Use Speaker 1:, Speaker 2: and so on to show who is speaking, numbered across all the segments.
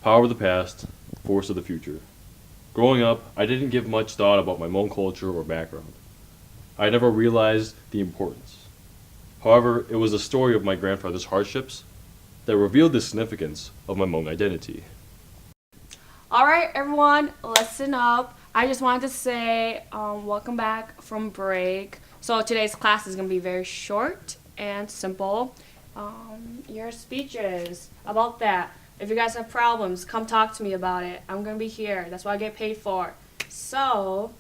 Speaker 1: Power of the past, force of the future. Growing up, I didn't give much thought about my Hmong culture or background. I never realized the importance. However, it was the story of my grandfather's hardships that revealed the significance of my Hmong identity.
Speaker 2: Alright everyone, listen up. I just wanted to say welcome back from break. So today's class is going to be very short and simple. Your speeches about that. If you guys have problems, come talk to me about it. I'm going to be here. That's what I get paid for. So,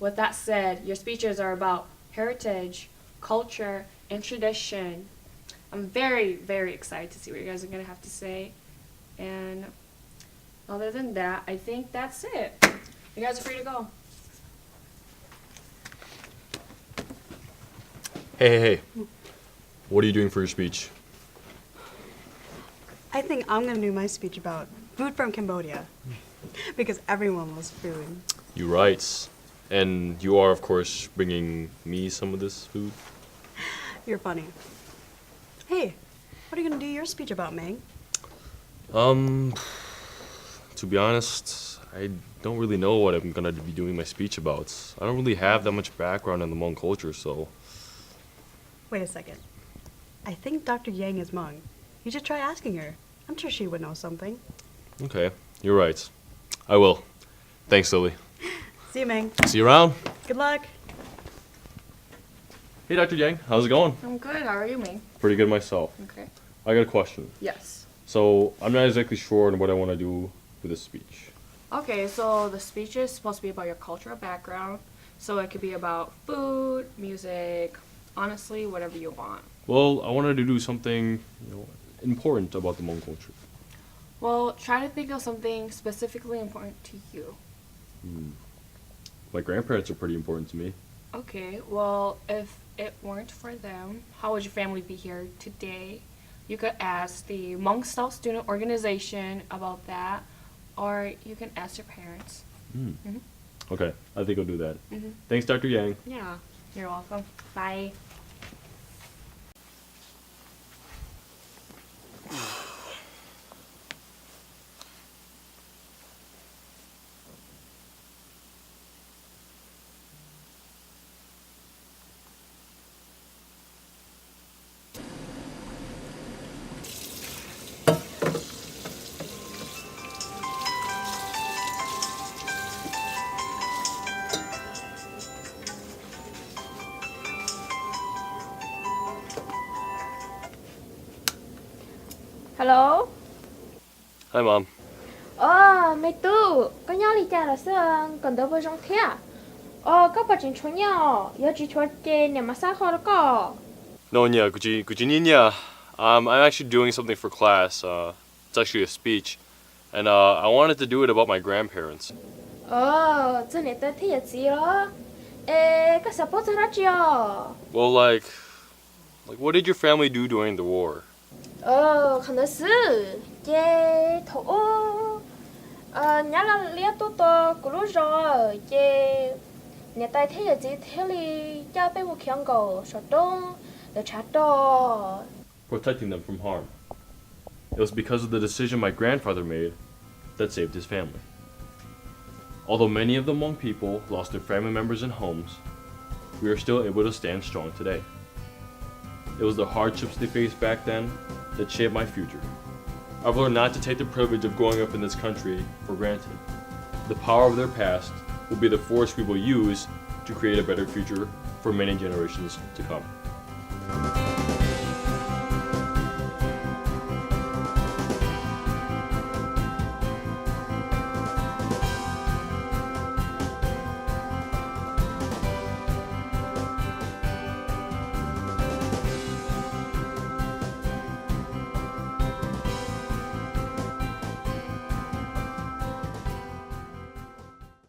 Speaker 2: with that said, your speeches are about heritage, culture, and tradition. I'm very, very excited to see what you guys are going to have to say. And other than that, I think that's it. You guys are free to go.
Speaker 1: Hey. What are you doing for your speech?
Speaker 3: I think I'm going to do my speech about food from Cambodia. Because everyone loves food.
Speaker 1: You're right. And you are, of course, bringing me some of this food.
Speaker 3: You're funny. Hey, what are you going to do your speech about, Meng?
Speaker 1: To be honest, I don't really know what I'm gonna be doing my speech about. I don't really have that much background in the Hmong culture, so...
Speaker 3: Wait a second. I think Dr. Yang is Hmong. You should try asking her. I'm sure she would know something.
Speaker 1: Okay, you're right. I will. Thanks, Lily.
Speaker 3: See you, Meng.
Speaker 1: See you around.
Speaker 3: Good luck.
Speaker 1: Hey, Dr. Yang, how's it going?
Speaker 2: I'm good. How are you, Meng?
Speaker 1: Pretty good myself.
Speaker 2: Okay.
Speaker 1: I got a question.
Speaker 2: Yes.
Speaker 1: So, I'm not exactly sure on what I want to do with this speech.
Speaker 2: Okay, so the speech is supposed to be about your cultural background. So it could be about food, music, honestly, whatever you want.
Speaker 1: Well, I wanted to do something, important about the Hmong culture.
Speaker 2: Well, try to think of something specifically important to you.
Speaker 1: My grandparents are pretty important to me.
Speaker 2: Okay, well, if it weren't for them, how would your family be here today? You could ask the Hmong Stout student organization about that, or you can ask your parents.
Speaker 1: Okay, I think I'll do that.
Speaker 2: Mhm.
Speaker 1: Thanks, Dr. Yang.
Speaker 2: Yeah, you're welcome. Bye.
Speaker 4: Hello.
Speaker 1: Hi, Mom.
Speaker 4: Mày tu, có nhớ đi cha là sao còn đỡ với trong thế à? Có bà chuyện chuyện nhau, giờ chỉ chuyện trên nhà mà sao khó đó có.
Speaker 1: No, yeah, could you need ya? I'm actually doing something for class. It's actually a speech. And I wanted to do it about my grandparents.
Speaker 4: Cho nên tới thế là gì đó? Có sao bố cho nó chưa?
Speaker 1: Well, like, what did your family do during the war?
Speaker 4: Không được sự, chê thổ. Nhớ là liệt tôi của lúc rồi, chê. Nhà tay thế là gì thế li, cha bé một khiang cầu, sợ đông, để trả đồ.
Speaker 1: Protecting them from harm. It was because of the decision my grandfather made that saved his family. Although many of the Hmong people lost their family members and homes, we are still able to stand strong today. It was the hardships they faced back then that shaped my future. I've learned not to take the privilege of growing up in this country for granted. The power of their past will be the force we will use to create a better future for many generations to come.